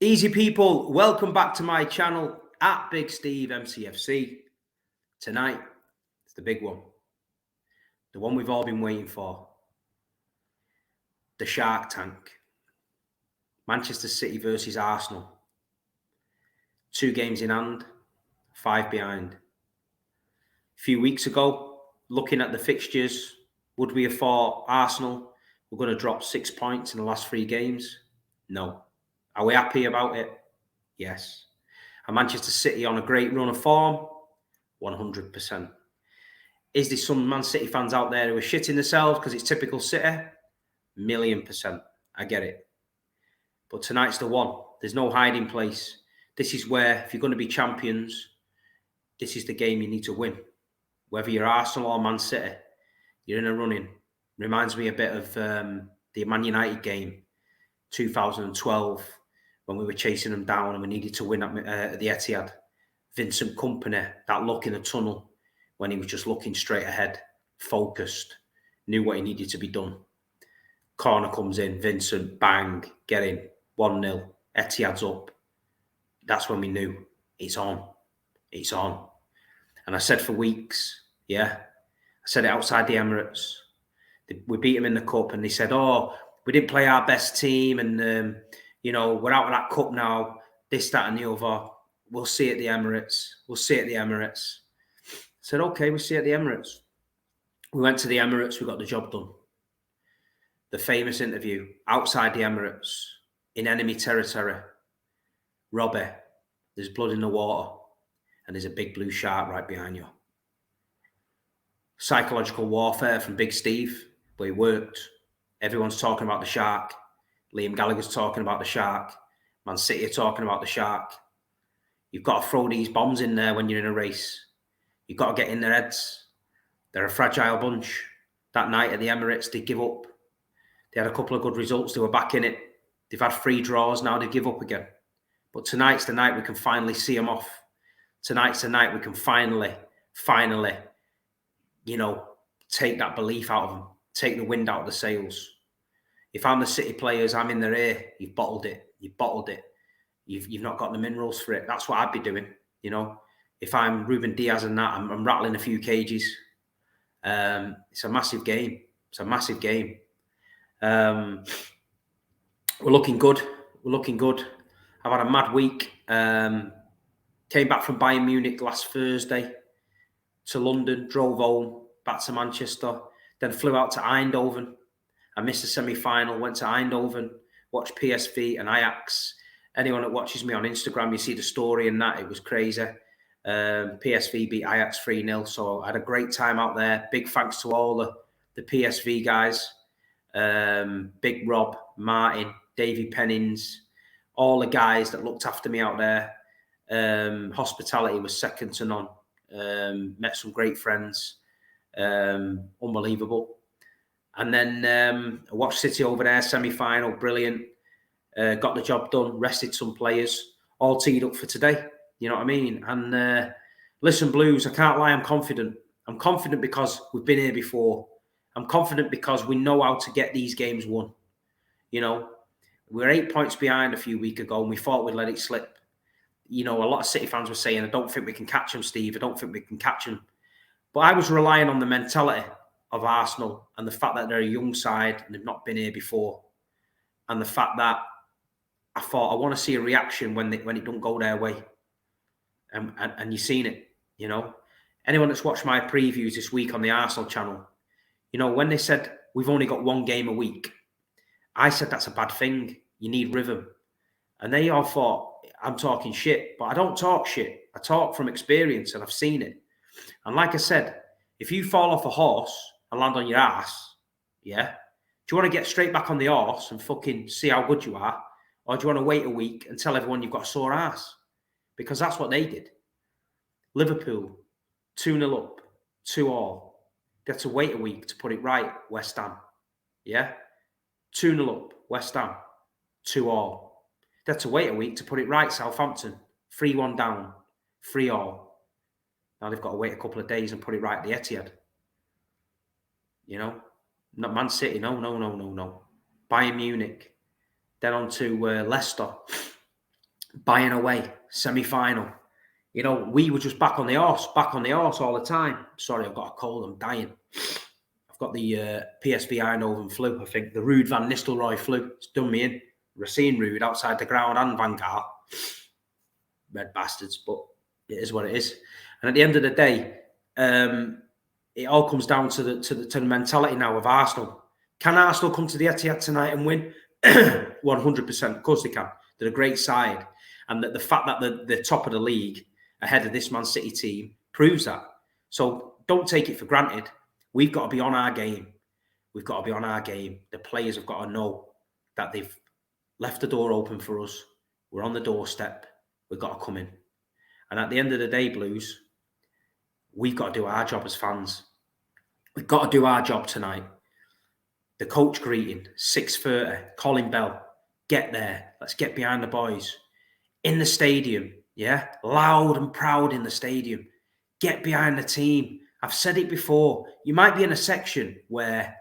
Easy people, welcome back to my channel at Big Steve Mcfc. Tonight, it's the big one. The one we've all been waiting for. The Shark Tank. Manchester City versus Arsenal. 2 games in hand, 5 behind. A few weeks ago, looking at the fixtures, would we have thought Arsenal were going to drop 6 points in the last 3 games? No. Are we happy about it? Yes. Are Manchester City on a great run of form? 100%. Is there some Man City fans out there who are shitting themselves because it's typical City? 1,000,000%. I get it. But tonight's the one. There's no hiding place. This is where, if you're going to be champions, this is the game you need to win. Whether you're Arsenal or Man City, you're in a running. Reminds me a bit of the Man United game, 2012, when we were chasing them down and we needed to win at the Etihad. Vincent Kompany, that look in the tunnel when he was just looking straight ahead, focused, knew what he needed to be done. Corner comes in, Vincent, bang, get in, 1-0, Etihad's up. That's when we knew it's on. It's on. And I said for weeks, I said it outside the Emirates. We beat them in the cup and they said, oh, we didn't play our best team and, we're out of that cup now, this, that and the other. We'll see at the Emirates. We'll see at the Emirates. I said, okay, we'll see at the Emirates. We went to the Emirates. We got the job done. The famous interview outside the Emirates in enemy territory. Robbie, there's blood in the water and there's a big blue shark right behind you. Psychological warfare from Big Steve, but it worked. Everyone's talking about the shark. Liam Gallagher's talking about the shark. Man City are talking about the shark. You've got to throw these bombs in there when you're in a race. You've got to get in their heads. They're a fragile bunch. That night at the Emirates, they give up. They had a couple of good results. They were back in it. They've had 3 draws. Now they give up again. But tonight's the night we can finally see them off. Tonight's the night we can finally, take that belief out of them. Take the wind out of the sails. If I'm the City players, I'm in their ear. You've bottled it. You've bottled it. You've not got the minerals for it. That's what I'd be doing. If I'm Ruben Diaz and that, I'm rattling a few cages. It's a massive game. It's a massive game. We're looking good. We're looking good. I've had a mad week. Came back from Bayern Munich last Thursday to London, drove home, back to Manchester, then flew out to Eindhoven. I missed the semi-final, went to Eindhoven, watched PSV and Ajax. Anyone that watches me on Instagram, you see the story and that. It was crazy. PSV beat Ajax 3-0. So I had a great time out there. Big thanks to all the PSV guys. Big Rob, Martin, Davy Pennings, all the guys that looked after me out there. Hospitality was second to none. Met some great friends. Unbelievable. And then I watched City over there, semi-final, brilliant. Got the job done, rested some players, all teed up for today. You know what I mean? And listen, Blues, I can't lie, I'm confident. I'm confident because we've been here before. I'm confident because we know how to get these games won. We were 8 points behind a few weeks ago and we thought we'd let it slip. A lot of City fans were saying, I don't think we can catch them, Steve. I don't think we can catch them. But I was relying on the mentality of Arsenal and the fact that they're a young side and they've not been here before. And the fact that I thought, I want to see a reaction when it don't go their way. And you've seen it, Anyone that's watched my previews this week on the Arsenal channel, when they said we've only got 1 game a week, I said that's a bad thing. You need rhythm. And they all thought I'm talking shit, but I don't talk shit. I talk from experience and I've seen it. And like I said, if you fall off a horse and land on your ass, do you want to get straight back on the horse and fucking see how good you are? Or do you want to wait a week and tell everyone you've got a sore ass? Because that's what they did. Liverpool, 2-0 up, 2-2. They had to wait a week to put it right, West Ham. 2-0 up, West Ham, 2-2. They had to wait a week to put it right, Southampton, 3-1 down, 3-3. Now they've got to wait a couple of days and put it right at the Etihad. Not Man City, no. Bayern Munich. Then on to Leicester. Bayern away, semi-final. You know, we were just back on the horse all the time. Sorry, I've got a cold, I'm dying. I've got the PSV Eindhoven flu, I think. The Ruud van Nistelrooy flu. It's done me in. Racine Ruud outside the ground and Van Gaal. Red bastards, but it is what it is. And at the end of the day, it all comes down to the mentality now of Arsenal. Can Arsenal come to the Etihad tonight and win? 100%. Of course they can. They're a great side. And the fact that they're top of the league ahead of this Man City team proves that. So don't take it for granted. We've got to be on our game. We've got to be on our game. The players have got to know that they've left the door open for us. We're on the doorstep. We've got to come in. And at the end of the day, Blues, we've got to do our job as fans. We've got to do our job tonight. The coach greeting, 6:30, Colin Bell, get there. Let's get behind the boys. In the stadium, yeah? Loud and proud in the stadium. Get behind the team. I've said it before. You might be in a section where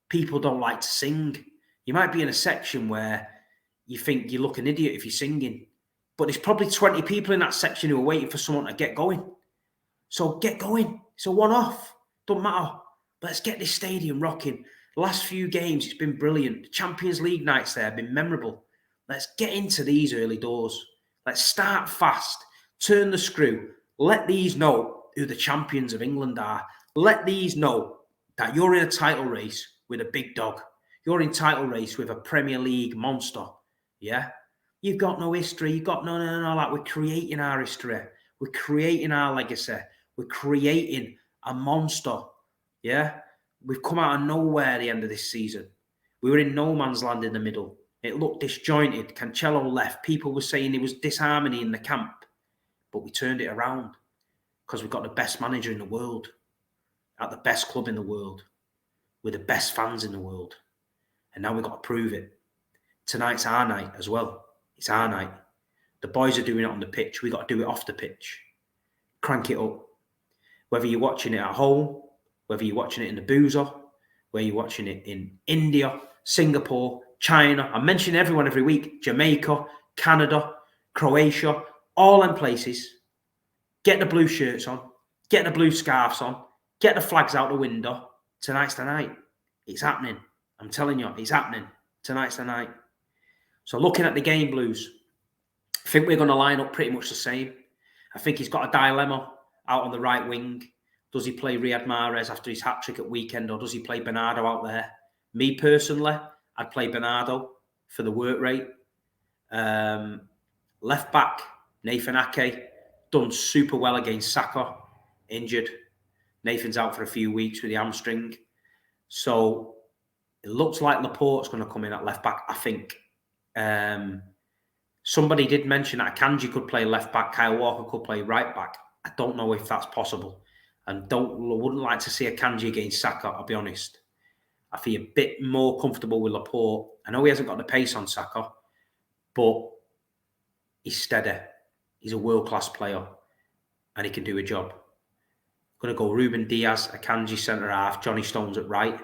people don't like to sing. You might be in a section where you think you look an idiot if you're singing. But there's probably 20 people in that section who are waiting for someone to get going. So get going. It's a one-off. Don't matter. Let's get this stadium rocking. The last few games, it's been brilliant. The Champions League nights there have been memorable. Let's get into these early doors. Let's start fast. Turn the screw. Let these know who the champions of England are. Let these know that you're in a title race with a big dog. You're in title race with a Premier League monster. Yeah? You've got no history. You've got no. Like, we're creating our history. We're creating our legacy. We're creating a monster. Yeah? We've come out of nowhere at the end of this season. We were in no man's land in the middle. It looked disjointed. Cancelo left. People were saying there was disharmony in the camp. But we turned it around because we've got the best manager in the world, at the best club in the world, with the best fans in the world. And now we've got to prove it. Tonight's our night as well. It's our night. The boys are doing it on the pitch. We've got to do it off the pitch. Crank it up. Whether you're watching it at home, whether you're watching it in the boozer, whether you're watching it in India, Singapore, China. I mention everyone every week. Jamaica, Canada, Croatia, all them places. Get the blue shirts on. Get the blue scarves on. Get the flags out the window. Tonight's the night. It's happening. I'm telling you, it's happening. Tonight's the night. So looking at the game, Blues, I think we're going to line up pretty much the same. I think he's got a dilemma out on the right wing. Does he play Riyad Mahrez after his hat-trick at weekend, or does he play Bernardo out there? Me personally, I'd play Bernardo for the work rate. Left back, Nathan Ake, done super well against Saka, injured. Nathan's out for a few weeks with the hamstring. So it looks like Laporte's going to come in at left back, I think. Somebody did mention that Akanji could play left back, Kyle Walker could play right back. I don't know if that's possible. And wouldn't like to see Akanji against Saka, I'll be honest. I feel a bit more comfortable with Laporte. I know he hasn't got the pace on Saka, but he's steady. He's a world-class player, and he can do a job. Going to go Ruben Diaz, Akanji centre-half, Johnny Stones at right.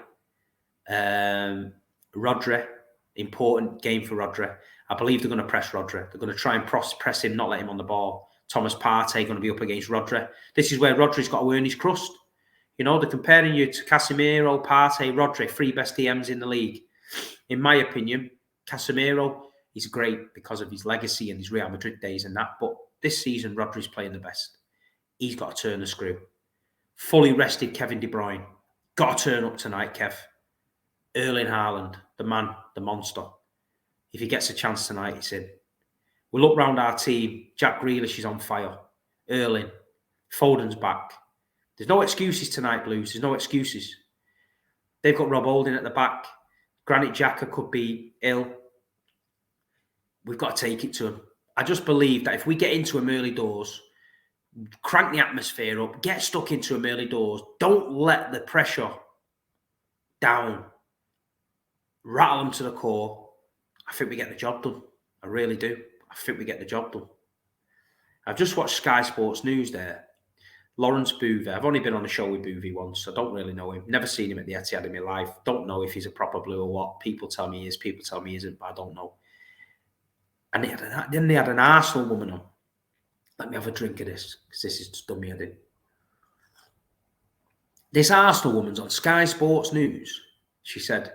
Rodri, important game for Rodri. I believe they're going to press Rodri. They're going to try and press him, not let him on the ball. Thomas Partey going to be up against Rodri. This is where Rodri's got to earn his crust. You know, they're comparing you to Casemiro, Partey, Rodri, three best DMs in the league. In my opinion, Casemiro is great because of his legacy and his Real Madrid days and that. But this season, Rodri's playing the best. He's got to turn the screw. Fully rested Kevin De Bruyne. Got to turn up tonight, Kev. Erling Haaland, the man, the monster. If he gets a chance tonight, it's in. We look round our team. Jack Grealish is on fire. Erling. Foden's back. There's no excuses tonight, Blues. There's no excuses. They've got Rob Holding at the back. Granit Xhaka could be ill. We've got to take it to him. I just believe that if we get into them early doors, crank the atmosphere up, get stuck into them early doors, don't let the pressure down, rattle them to the core, I think we get the job done. I really do. I think we get the job done. I've just watched Sky Sports News there. Lawrence Bouvet. I've only been on a show with Bouvet once, so I don't really know him. Never seen him at the Etihad in my life. Don't know if he's a proper Blue or what. People tell me he is, people tell me he isn't, but I don't know. And then they had an Arsenal woman on. Let me have a drink of this, because this has just done me head in. This Arsenal woman's on Sky Sports News. She said,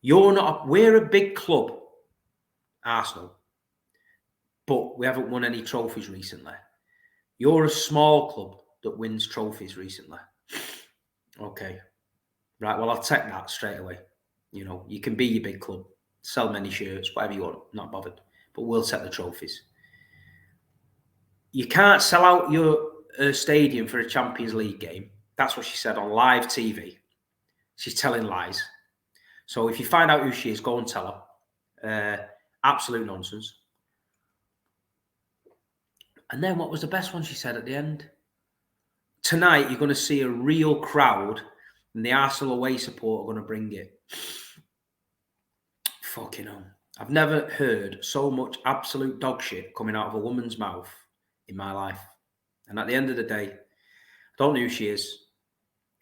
we're a big club, Arsenal, but we haven't won any trophies recently. You're a small club that wins trophies recently. Okay. Right, well, I'll take that straight away. You can be your big club, sell many shirts, whatever you want, not bothered. But we'll set the trophies. You can't sell out your stadium for a Champions League game. That's what she said on live TV. She's telling lies. So if you find out who she is, go and tell her. Absolute nonsense. And then what was the best one she said at the end? Tonight, you're going to see a real crowd, and the Arsenal away support are going to bring it. Fucking hell. I've never heard so much absolute dog shit coming out of a woman's mouth in my life. And at the end of the day, I don't know who she is,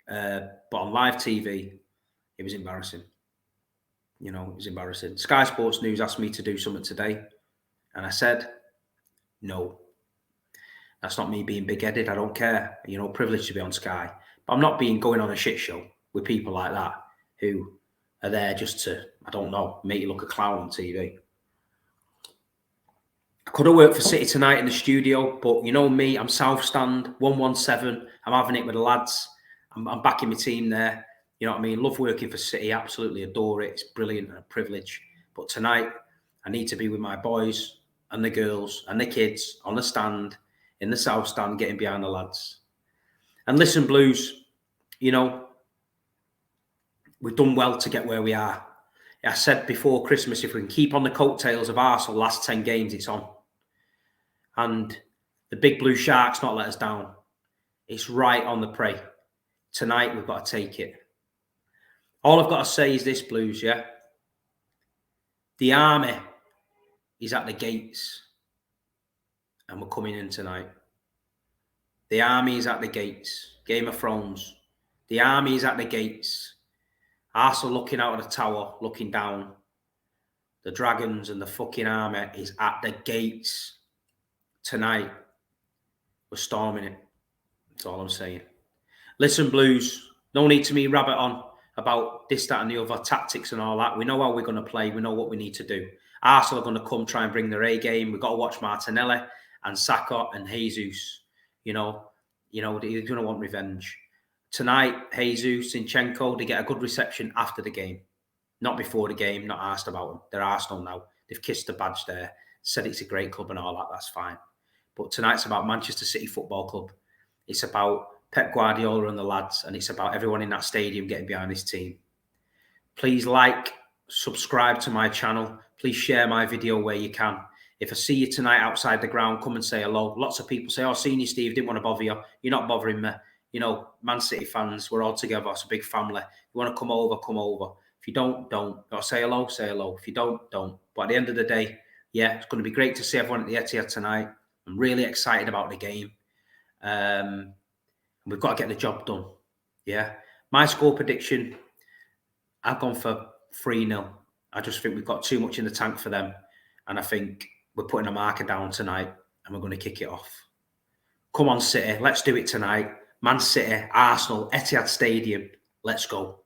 but on live TV, it was embarrassing. It was embarrassing. Sky Sports News asked me to do something today, and I said, no. That's not me being big-headed. I don't care. Privileged to be on Sky. But I'm not going on a shit show with people like that who are there just to, I don't know, make you look a clown on TV. I could have worked for City tonight in the studio, but you know me, I'm South Stand, 117. I'm having it with the lads. I'm backing my team there. You know what I mean? Love working for City. Absolutely adore it. It's brilliant and a privilege. But tonight, I need to be with my boys and the girls and the kids on the stand, in the South Stand, getting behind the lads. And listen, Blues, we've done well to get where we are. I said before Christmas, if we can keep on the coattails of Arsenal last 10 games, it's on. And the big blue sharks not let us down. It's right on the prey. Tonight, we've got to take it. All I've got to say is this, Blues, yeah? The army is at the gates. And we're coming in tonight. The army is at the gates. Game of Thrones. The army is at the gates. Arsenal looking out of the tower, looking down. The dragons and the fucking army is at the gates. Tonight, we're storming it. That's all I'm saying. Listen, Blues, no need to me rabbit on about this, that and the other, tactics and all that. We know how we're going to play. We know what we need to do. Arsenal are going to come try and bring their A game. We've got to watch Martinelli and Saka and Jesus. They're going to want revenge. Tonight, Jesus, Zinchenko, they get a good reception after the game. Not before the game, not asked about them. They're Arsenal now. They've kissed the badge there, said it's a great club and all that. That's fine. But tonight's about Manchester City Football Club. It's about Pep Guardiola and the lads, and it's about everyone in that stadium getting behind this team. Please subscribe to my channel. Please share my video where you can. If I see you tonight outside the ground, come and say hello. Lots of people say, seen you, Steve, didn't want to bother you. You're not bothering me. Man City fans, we're all together. It's a big family. You want to come over, come over. If you don't. Or say hello, say hello. If you don't. But at the end of the day, yeah, it's going to be great to see everyone at the Etihad tonight. I'm really excited about the game. We've got to get the job done. Yeah. My score prediction, I've gone for 3-0. I just think we've got too much in the tank for them. And I think we're putting a marker down tonight and we're going to kick it off. Come on, City. Let's do it tonight. Man City, Arsenal, Etihad Stadium. Let's go.